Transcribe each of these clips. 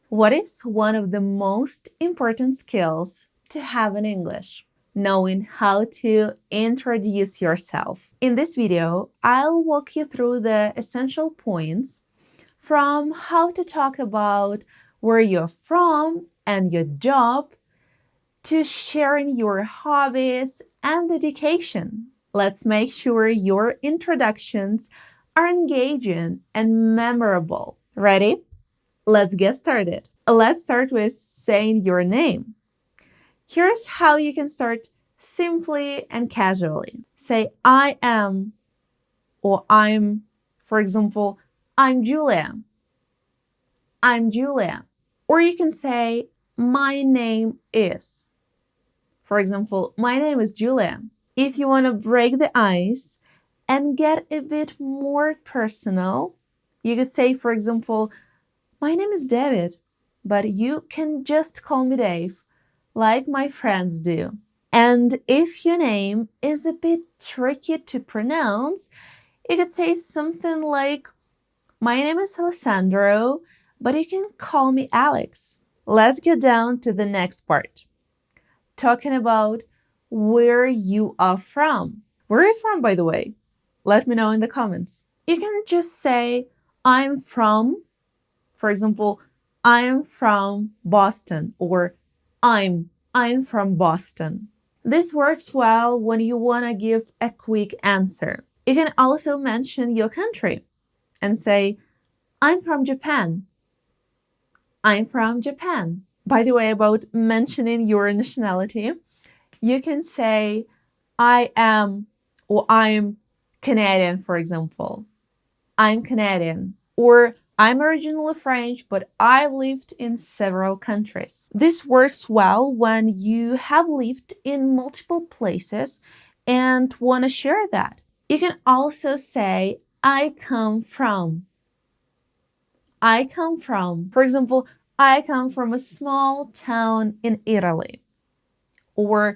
What is one of the most important skills to have in English? Knowing how to introduce yourself. In this video, I'll walk you through the essential points from how to talk about where you're from and your job to sharing your hobbies and education. Let's make sure your introductions are engaging and memorable. Ready? Let's get started. Let's start with saying your name. Here's how you can start simply and casually. Say, I am, or I'm, for example, I'm Yuliya. I'm Yuliya. Or you can say, my name is. For example, my name is Yuliya. If you want to break the ice and get a bit more personal, you could say, for example, my name is David, but you can just call me Dave, like my friends do. And if your name is a bit tricky to pronounce, you could say something like, my name is Alessandro, but you can call me Alex. Let's get down to the next part, talking about where you are from. Where are you from, by the way? Let me know in the comments. You can just say, I'm from, for example, I'm from Boston, or I'm from Boston. This works well when you want to give a quick answer. You can also mention your country and say, I'm from Japan. I'm from Japan. By the way, about mentioning your nationality, you can say, I am, or I'm Canadian, for example. I'm Canadian. Or I'm originally French, but I've lived in several countries. This works well when you have lived in multiple places and want to share that. You can also say, I come from. I come from. For example, I come from a small town in Italy. Or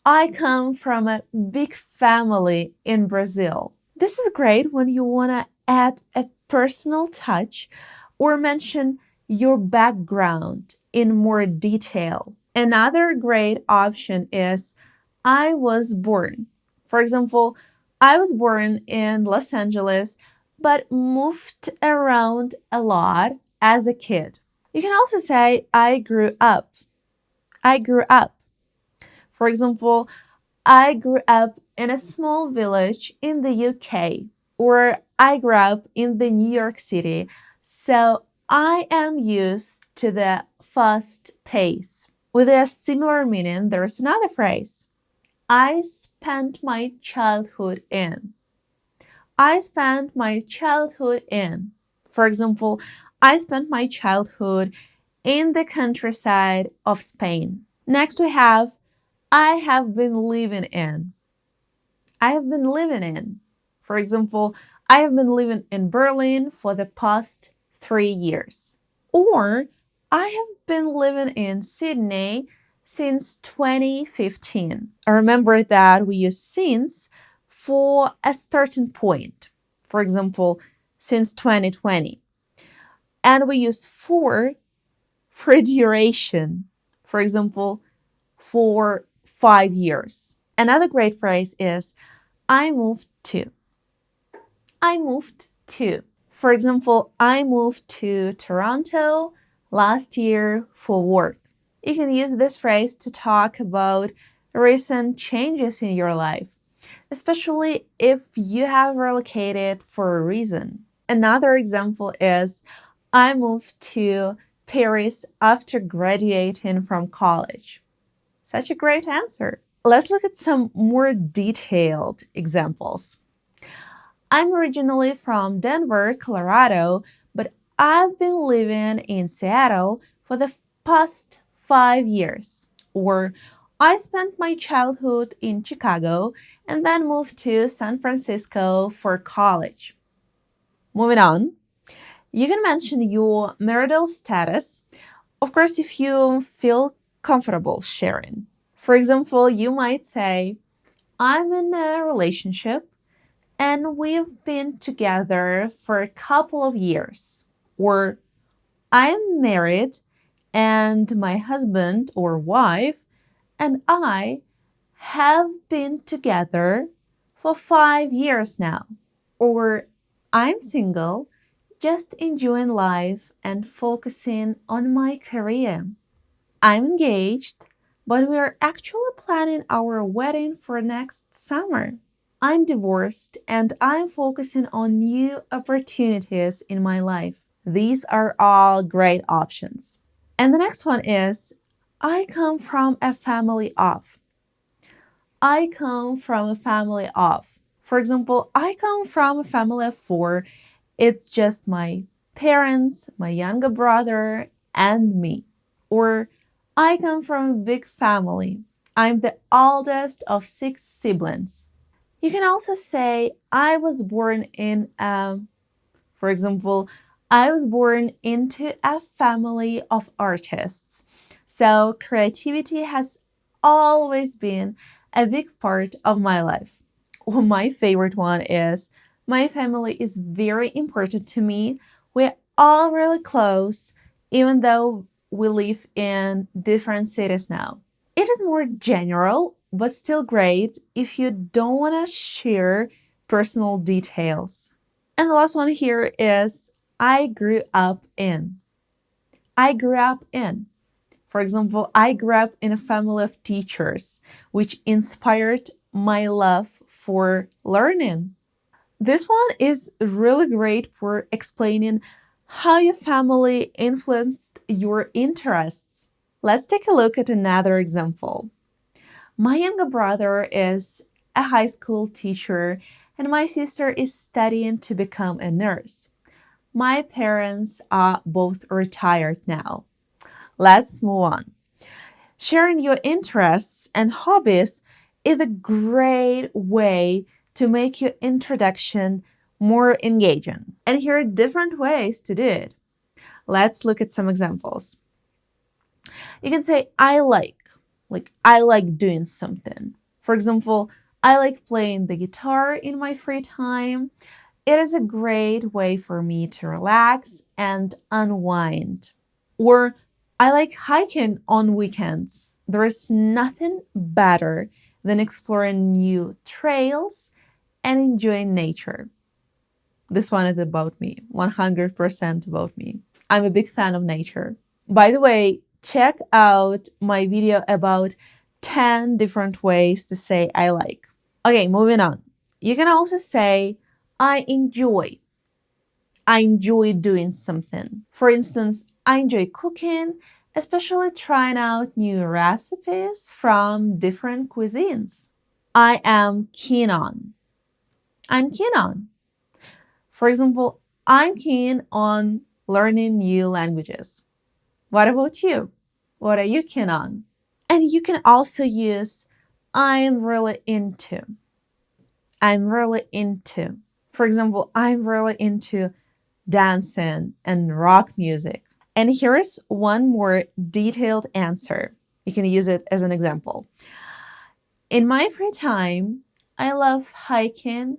I come from a big family in Brazil. This is great when you want to add a personal touch or mention your background in more detail. Another great option is I was born. For example, I was born in Los Angeles, but moved around a lot as a kid. You can also say I grew up. I grew up. For example, I grew up in a small village in the UK, or I grew up in the New York City, so I am used to the fast pace. With a similar meaning, there is another phrase. I spent my childhood in. I spent my childhood in. For example, I spent my childhood in the countryside of Spain. Next we have I have been living in. I have been living in. For example, I have been living in Berlin for the past 3 years. Or I have been living in Sydney since 2015. Remember that we use since for a certain point. For example, since 2020. And we use for duration. For example, for 5 years. Another great phrase is I moved to. I moved to. For example, I moved to Toronto last year for work. You can use this phrase to talk about recent changes in your life, especially if you have relocated for a reason. Another example is I moved to Paris after graduating from college. Such a great answer. Let's look at some more detailed examples. I'm originally from Denver, Colorado, but I've been living in Seattle for the past 5 years. Or I spent my childhood in Chicago and then moved to San Francisco for college. Moving on, you can mention your marital status, of course, if you feel comfortable sharing. For example, you might say, I'm in a relationship and we've been together for a couple of years. Or I am married and my husband or wife and I have been together for 5 years now. Or I'm single, just enjoying life and focusing on my career. I'm engaged, but we are actually planning our wedding for next summer. I'm divorced and I'm focusing on new opportunities in my life. These are all great options. And the next one is I come from a family of. I come from a family of. For example, I come from a family of four. It's just my parents, my younger brother, and me. Or I come from a big family. I'm the oldest of six siblings. You can also say I was born in for example, I was born into a family of artists. So creativity has always been a big part of my life. Well, my favorite one is my family is very important to me. We're all really close, even though we live in different cities now. It is more general, but still great if you don't want to share personal details. And the last one here is I grew up in. I grew up in. For example, I grew up in a family of teachers, which inspired my love for learning. This one is really great for explaining how your family influenced your interests. Let's take a look at another example. My younger brother is a high school teacher, and my sister is studying to become a nurse. My parents are both retired now. Let's move on. Sharing your interests and hobbies is a great way to make your introduction more engaging. And here are different ways to do it. Let's look at some examples. You can say, I like doing something. For example, I like playing the guitar in my free time. It is a great way for me to relax and unwind. Or I like hiking on weekends. There is nothing better than exploring new trails and enjoying nature. This one is about me, 100% about me. I'm a big fan of nature. By the way, check out my video about 10 different ways to say I like. Okay, moving on. You can also say I enjoy. I enjoy doing something. For instance, I enjoy cooking, especially trying out new recipes from different cuisines. I am keen on. I'm keen on. For example, I'm keen on learning new languages. What about you? What are you keen on? And you can also use I'm really into. I'm really into. For example, I'm really into dancing and rock music. And here is one more detailed answer. You can use it as an example. In my free time, I love hiking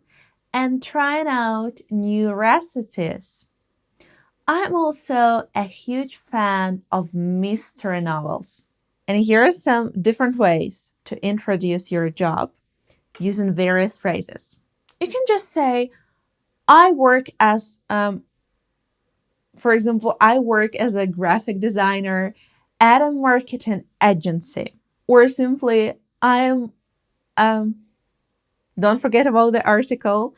and trying out new recipes. I'm also a huge fan of mystery novels. And here are some different ways to introduce your job using various phrases. You can just say, I work as, for example, I work as a graphic designer at a marketing agency. Or simply, don't forget about the article.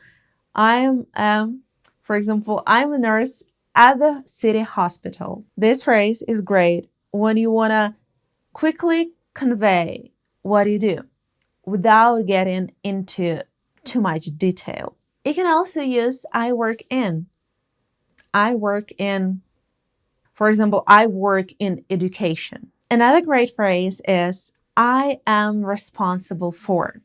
For example, I'm a nurse at the city hospital. This phrase is great when you want to quickly convey what you do without getting into too much detail. You can also use I work in. I work in, for example, I work in education. Another great phrase is I am responsible for.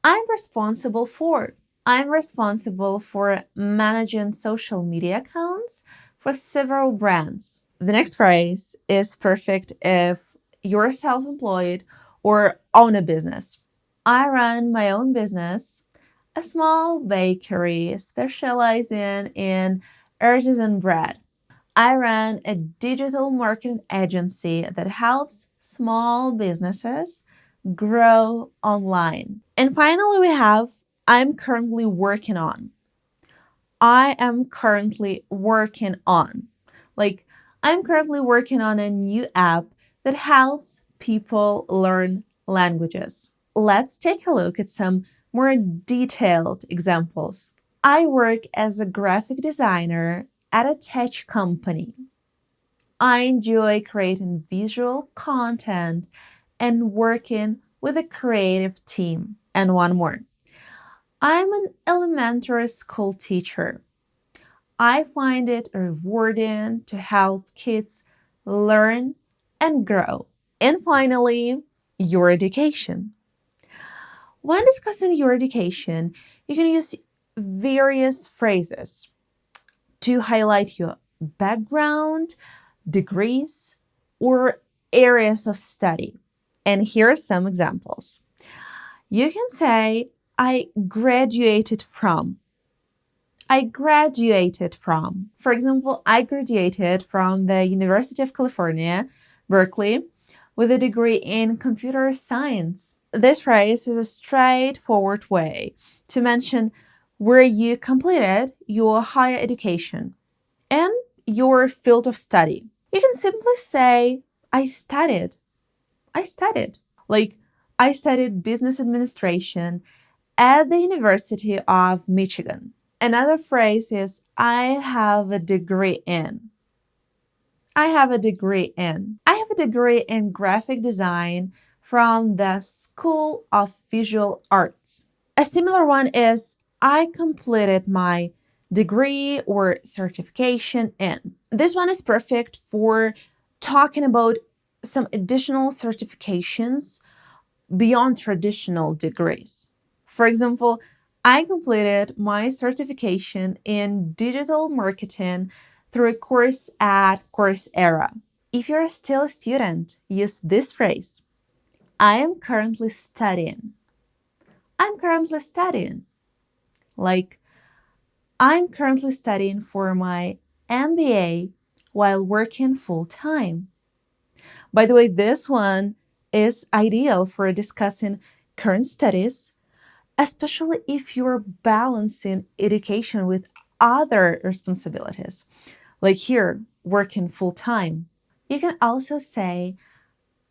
I'm responsible for. I'm responsible for managing social media accounts for several brands. The next phrase is perfect if you're self-employed or own a business. I run my own business, a small bakery specializing in artisan bread. I run a digital marketing agency that helps small businesses grow online. And finally, we have I'm currently working on. I am currently working on. Like, I'm currently working on a new app that helps people learn languages. Let's take a look at some more detailed examples. I work as a graphic designer at a tech company. I enjoy creating visual content and working with a creative team. And one more. I'm an elementary school teacher. I find it rewarding to help kids learn and grow. And finally, your education. When discussing your education, you can use various phrases to highlight your background, degrees, or areas of study. And here are some examples. You can say, I graduated from. I graduated from. For example, I graduated from the University of California, Berkeley, with a degree in computer science. This phrase is a straightforward way to mention where you completed your higher education and your field of study. You can simply say, I studied. I studied. Like, I studied business administration at the University of Michigan. Another phrase is, I have a degree in. I have a degree in. I have a degree in graphic design from the School of Visual Arts. A similar one is, I completed my degree or certification in. This one is perfect for talking about some additional certifications beyond traditional degrees. For example, I completed my certification in digital marketing through a course at Coursera. If you're still a student, use this phrase. I am currently studying. I'm currently studying. Like, I'm currently studying for my MBA while working full time. By the way, this one is ideal for discussing current studies, especially if you're balancing education with other responsibilities, like here, working full time. You can also say,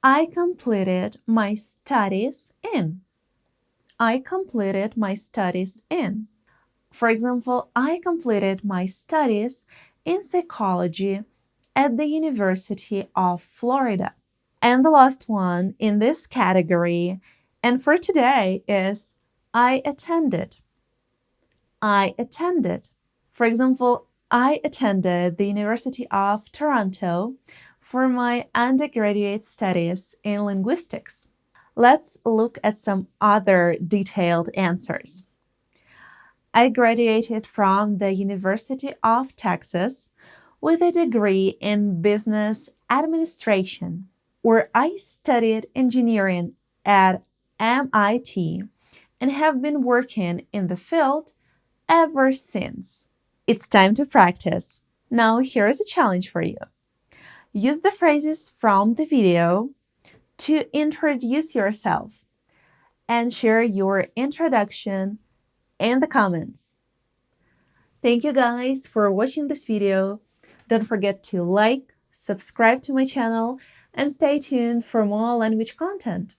I completed my studies in. I completed my studies in. For example, I completed my studies in psychology at the University of Florida. And the last one in this category, and for today, is I attended. I attended. For example, I attended the University of Toronto for my undergraduate studies in linguistics. Let's look at some other detailed answers. I graduated from the University of Texas with a degree in business administration, or I studied engineering at MIT and have been working in the field ever since. It's time to practice. Now, here is a challenge for you. Use the phrases from the video to introduce yourself and share your introduction in the comments. Thank you guys for watching this video. Don't forget to like, subscribe to my channel, and stay tuned for more language content.